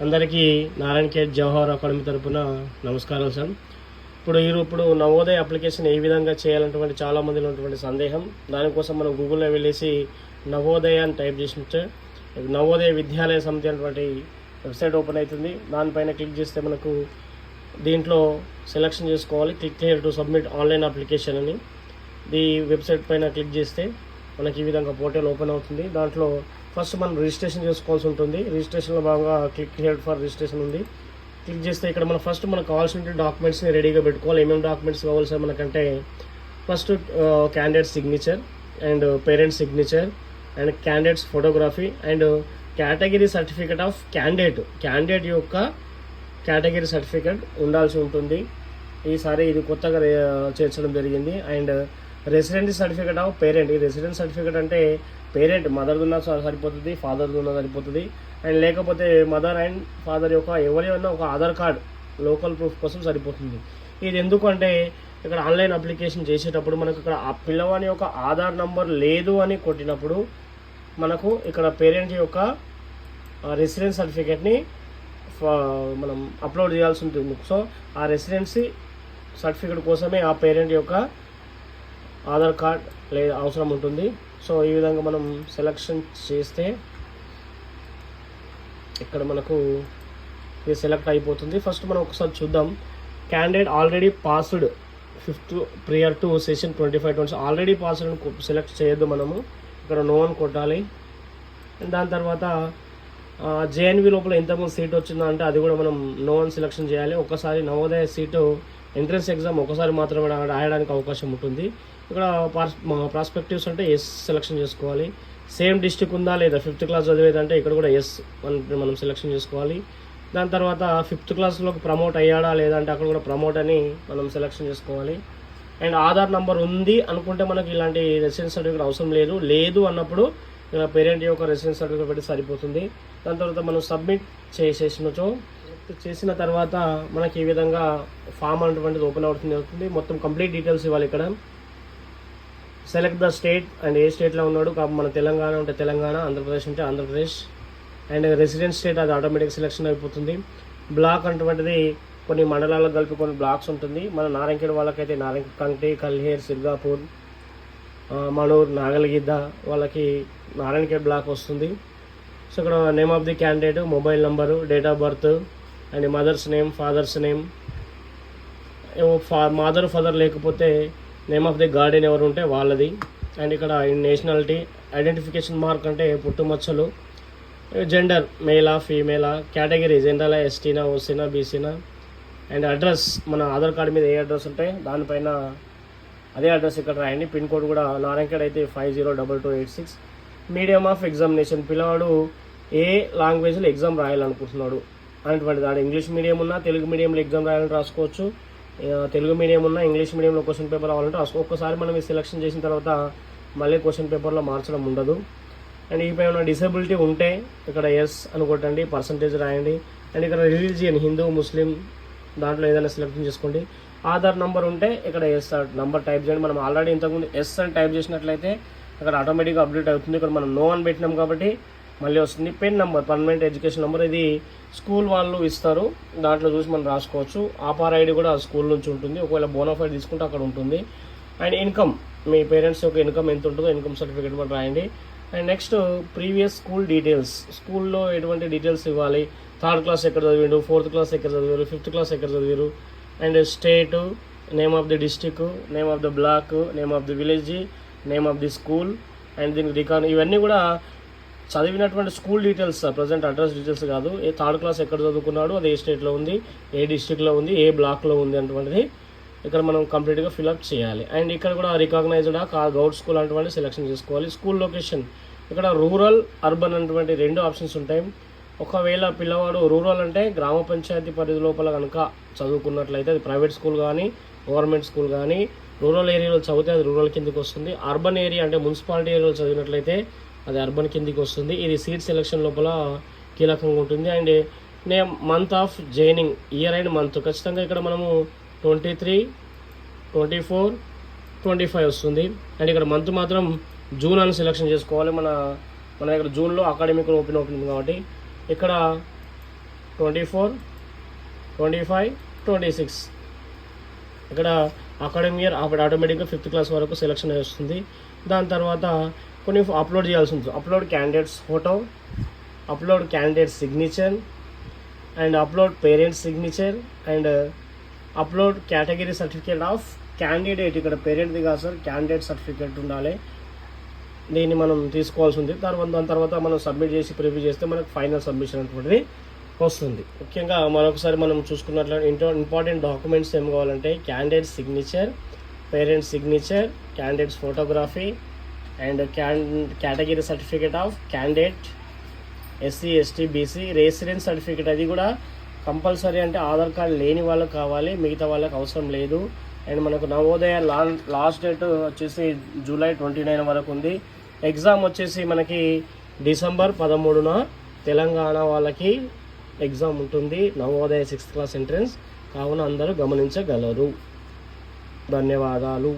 అందరికీ నారాయణ ఖేడ్ జవహర్ అకాడమీ తరపున నమస్కారం సార్. ఇప్పుడు నవోదయ అప్లికేషన్ ఏ విధంగా చేయాలన్నటువంటి చాలామందిలో ఉన్నటువంటి సందేహం. దానికోసం మనం గూగుల్లో వెళ్ళేసి నవోదయ అని టైప్ చేసినట్టు నవోదయ విద్యాలయ సమితి అనేటువంటి వెబ్సైట్ ఓపెన్ అవుతుంది. దానిపైన క్లిక్ చేస్తే మనకు దీంట్లో సెలెక్షన్ చేసుకోవాలి. Click here to submit online application అని ఈ వెబ్సైట్ పైన క్లిక్ చేస్తే మనకి ఈ విధంగా పోర్టల్ ఓపెన్ అవుతుంది. దాంట్లో ఫస్ట్ మనం రిజిస్ట్రేషన్ చేసుకోవాల్సి ఉంటుంది. రిజిస్ట్రేషన్లో భాగంగా క్లిక్ హియర్ ఫర్ రిజిస్ట్రేషన్ ఉంది. క్లిక్ చేస్తే ఇక్కడ మనం ఫస్ట్ మనకు కావాల్సిన డాక్యుమెంట్స్ని రెడీగా పెట్టుకోవాలి. ఏమేమి డాక్యుమెంట్స్ కావాలి సార్ మనకంటే first candidate signature and parent signature and candidates photography and category certificate of candidate యొక్క కేటగిరీ సర్టిఫికేట్ ఉండాల్సి ఉంటుంది. ఈసారి ఇది కొత్తగా చేర్చడం జరిగింది. And residency certificate of parent. ఈ రెసిడెన్స్ సర్టిఫికేట్ అంటే పేరెంట్ మదర్ది ఉన్నా సరిపోతుంది, ఫాదర్ది ఉన్నా సరిపోతుంది. అండ్ లేకపోతే మదర్ అండ్ ఫాదర్ యొక్క ఎవరైనా ఒక ఆధార్ కార్డ్ లోకల్ ప్రూఫ్ కోసం సరిపోతుంది. ఇది ఎందుకంటే ఇక్కడ ఆన్లైన్ అప్లికేషన్ చేసేటప్పుడు మనకు ఇక్కడ ఆ పిల్లవాని యొక్క ఆధార్ నంబర్ లేదు అని కొట్టినప్పుడు మనకు ఇక్కడ పేరెంట్ యొక్క రెసిడెన్స్ సర్టిఫికేట్ని మనం అప్లోడ్ చేయాల్సి ఉంటుంది. సో ఆ రెసిడెన్సీ సర్టిఫికేట్ కోసమే ఆ పేరెంట్ యొక్క ఆధార్ కార్డ్ అవసరం ఉంటుంది. సో ఈ విధంగా మనం సెలెక్షన్ చేస్తే ఇక్కడ మనకు ఇది సెలెక్ట్ అయిపోతుంది. ఫస్ట్ మనం ఒకసారి చూద్దాం. Candidate already passed 5th prior to session 25-20 already passed select చేయొద్దు. మనము ఇక్కడ నో అని కొట్టాలి. దాని తర్వాత జేఎన్వి లోపల ఎంతమంది సీట్ వచ్చిందో అంటే అది కూడా మనం నో అని సెలెక్షన్ చేయాలి. ఒకసారి నవోదయ సీటు ఎంట్రన్స్ ఎగ్జామ్ ఒకసారి మాత్రమే రాయడానికి అవకాశం ఉంటుంది. ఇక్కడ ప్రాస్పెక్టివ్స్ అంటే ఎస్ సెలెక్షన్ చేసుకోవాలి. సేమ్ డిస్ట్రిక్ట్ ఉందా లేదా 5th క్లాస్ చదివేదంటే ఇక్కడ కూడా ఎస్ మనం సెలెక్షన్ చేసుకోవాలి. దాని తర్వాత 5th క్లాస్లోకి ప్రమోట్ అయ్యాడా లేదా అంటే అక్కడ కూడా ప్రమోట్ అని మనం సెలెక్షన్ చేసుకోవాలి. అండ్ ఆధార్ నంబర్ ఉంది అనుకుంటే మనకి ఇలాంటి రెసిడెన్స్ సర్టిఫికేట్ అవసరం లేదు అన్నప్పుడు ఇక్కడ పేరెంట్ యొక్క రెసిడెన్స్ సర్టిఫికేట్ పెట్టి సరిపోతుంది. దాని తర్వాత మనం సబ్మిట్ చేసిన తర్వాత మనకి ఈ విధంగా ఫామ్ అనేటువంటిది ఓపెన్ అవుతుంది. మొత్తం కంప్లీట్ డీటెయిల్స్ ఇవ్వాలి. ఇక్కడ సెలెక్ట్ ద స్టేట్ అండ్ ఏ స్టేట్లో ఉన్నాడు. మన తెలంగాణ ఉంటే తెలంగాణ, ఆంధ్రప్రదేశ్ ఉంటే ఆంధ్రప్రదేశ్. అండ్ రెసిడెన్స్ స్టేట్ అది ఆటోమేటిక్ సెలెక్షన్ అయిపోతుంది. బ్లాక్ అటువంటిది కొన్ని మండలాలకు కలిపి కొన్ని బ్లాక్స్ ఉంటుంది. మన నారాయణఖేడ్ వాళ్ళకైతే కంటి, కల్హేర్, సిర్గాపూర్, మనూర్, నాగల్గిద్ద వాళ్ళకి నారాయణఖేడ్ బ్లాక్ వస్తుంది. సో ఇక్కడ name of the candidate, mobile number, date of birth and mother's name, father's name. Father లేకపోతే నేమ్ ఆఫ్ ది గార్డెన్ ఎవరు ఉంటే వాళ్ళది. అండ్ ఇక్కడ నేషనాలిటీ, ఐడెంటిఫికేషన్ మార్క్ అంటే పుట్టుమచ్చలు, జెండర్ మేలా ఫీమేలా, కేటగిరీ జనరలా, ఎస్టీనా, ఓసీనా, బీసీనా. అండ్ అడ్రస్ మన ఆధార్ కార్డు మీద ఏ అడ్రస్ ఉంటే దానిపైన అదే అడ్రస్ ఇక్కడ రాయండి. పిన్ కోడ్ కూడా నారాయణఖేడ్ అయితే 502286. మీడియం ఆఫ్ ఎగ్జామినేషన్, పిల్లవాడు ఏ లాంగ్వేజ్లో ఎగ్జామ్ రాయాలనుకుంటున్నాడు అనేటువంటిది. ఆడ ఇంగ్లీష్ మీడియం ఉన్నా తెలుగు మీడియంలో ఎగ్జామ్ రాయాలని రాసుకోవచ్చు. తెలుగు మీడియం ఉన్నా ఇంగ్లీష్ మీడియంలో క్వశ్చన్ పేపర్ రావాలంటే రాసుకో. ఒక్కసారి మనం ఈ సెలెక్షన్ చేసిన తర్వాత మళ్ళీ క్వశ్చన్ పేపర్లో మార్చడం ఉండదు. అండ్ ఈ పైన డిసేబిలిటీ ఉంటే ఇక్కడ ఎస్ అనుకోండి, పర్సంటేజ్ రాయండి. అండ్ ఇక్కడ రిలీజియన్ హిందూ, ముస్లిం దాంట్లో ఏదైనా సెలెక్షన్ చేసుకోండి. ఆధార్ నెంబర్ ఉంటే ఇక్కడ ఎస్ నెంబర్ టైప్ చేయండి. మనం ఆల్రెడీ ఇంతకుముందు ఎస్ అని టైప్ చేసినట్లయితే అక్కడ ఆటోమేటిక్గా అప్డేట్ అవుతుంది. ఇక్కడ మనం నో అని పెట్టినాం కాబట్టి మళ్ళీ వస్తుంది. Pen number, permanent education number, ఇది స్కూల్ వాళ్ళు ఇస్తారు. దాంట్లో చూసి మనం రాసుకోవచ్చు. ఆపార్ ఐడి కూడా స్కూల్ నుంచి ఉంటుంది. ఒకవేళ బోనాఫైడ్ తీసుకుంటే అక్కడ ఉంటుంది. అండ్ ఇన్కమ్, మీ పేరెంట్స్ యొక్క ఇన్కమ్ ఎంత ఉంటుందో ఇన్కమ్ సర్టిఫికేట్ కూడా రాయండి. And next previous school details, స్కూల్లో ఎటువంటి డీటెయిల్స్ ఇవ్వాలి. 3rd క్లాస్ ఎక్కడ చదివారు, 4th క్లాస్ ఎక్కడ చదివారు, 5th క్లాస్ ఎక్కడ చదివారు. And state, name of the district, name of the block, name of the village, name of the school. And దీనికి రికార్డ్ ఇవన్నీ కూడా చదివినటువంటి school details, present address details కాదు. 3rd క్లాస్ ఎక్కడ చదువుకున్నాడు, అది ఏ స్టేట్లో ఉంది, ఏ డిస్టిక్లో ఉంది, ఏ బ్లాక్లో ఉంది అటువంటిది ఇక్కడ మనం కంప్లీట్గా ఫిల్అప్ చేయాలి. అండ్ ఇక్కడ కూడా రికాగ్నైజ్డా గౌట్ స్కూల్ అటువంటి సెలెక్షన్ చేసుకోవాలి. స్కూల్ లొకేషన్ ఇక్కడ రూరల్, అర్బన్ అటువంటి 2 ఆప్షన్స్ ఉంటాయి. ఒకవేళ పిల్లవాడు రూరల్ అంటే గ్రామ పంచాయతీ పరిధి లోపల కనుక చదువుకున్నట్లయితే అది ప్రైవేట్ స్కూల్ కానీ గవర్నమెంట్ స్కూల్ కానీ రూరల్ ఏరియాలో చదివితే అది రూరల్ కిందకి వస్తుంది. అర్బన్ ఏరియా అంటే మున్సిపాలిటీ ఏరియాలో చదివినట్లయితే అది అర్బన్ కిందికి వస్తుంది. ఇది సీట్ సెలెక్షన్ లోపల కీలకంగా ఉంటుంది. And name, month of joining, year and month ఖచ్చితంగా ఇక్కడ మనము 23, 24, 25 వస్తుంది. అండ్ ఇక్కడ మంత్ మాత్రం జూన్ అని సెలెక్షన్ చేసుకోవాలి. మన దగ్గర జూన్లో అకాడమిక్ ఓపెన్ అవుతుంది కాబట్టి ఇక్కడ 24, 25, 26. ఇక్కడ అకాడమిక్ ఇయర్ అప్పుడు ఆటోమేటిక్గా 5th క్లాస్ వరకు సెలెక్షన్ వస్తుంది. దాని తర్వాత కొన్ని అప్లోడ్ చేయాల్సి ఉంటుంది. Upload candidates photo, upload candidate signature and upload parents signature and upload category certificate of candidate. ఇక్కడ పేరెంట్ది కాదు సార్, క్యాండిడేట్ సర్టిఫికేట్ ఉండాలి. దీన్ని మనం తీసుకోవాల్సి ఉంది. దాని తర్వాత మనం సబ్మిట్ చేసి ప్రివ్యూ చేస్తే మనకు ఫైనల్ సబ్మిషన్ అనేటువంటిది వస్తుంది. ముఖ్యంగా మరొకసారి మనం చూసుకున్నట్లయితే ఇంపార్టెంట్ డాక్యుమెంట్స్ ఏం కావాలంటే candidate signature, parents signature, candidates photography and category certificate of candidate, SC ST BC, residence certificate. అది కూడా కంపల్సరీ, అంటే ఆధార్ కార్డు లేని వాళ్ళకి కావాలి, మిగతా వాళ్ళకి అవసరం లేదు. అండ్ మనకు నవోదయ లాస్ట్ డేట్ వచ్చేసి జూలై 29 వరకు ఉంది. ఎగ్జామ్ వచ్చేసి మనకి డిసెంబర్ 13న తెలంగాణ వాళ్ళకి ఎగ్జామ్ ఉంటుంది, నవోదయ 6th క్లాస్ ఎంట్రన్స్. కావున అందరూ గమనించగలరు. ధన్యవాదాలు.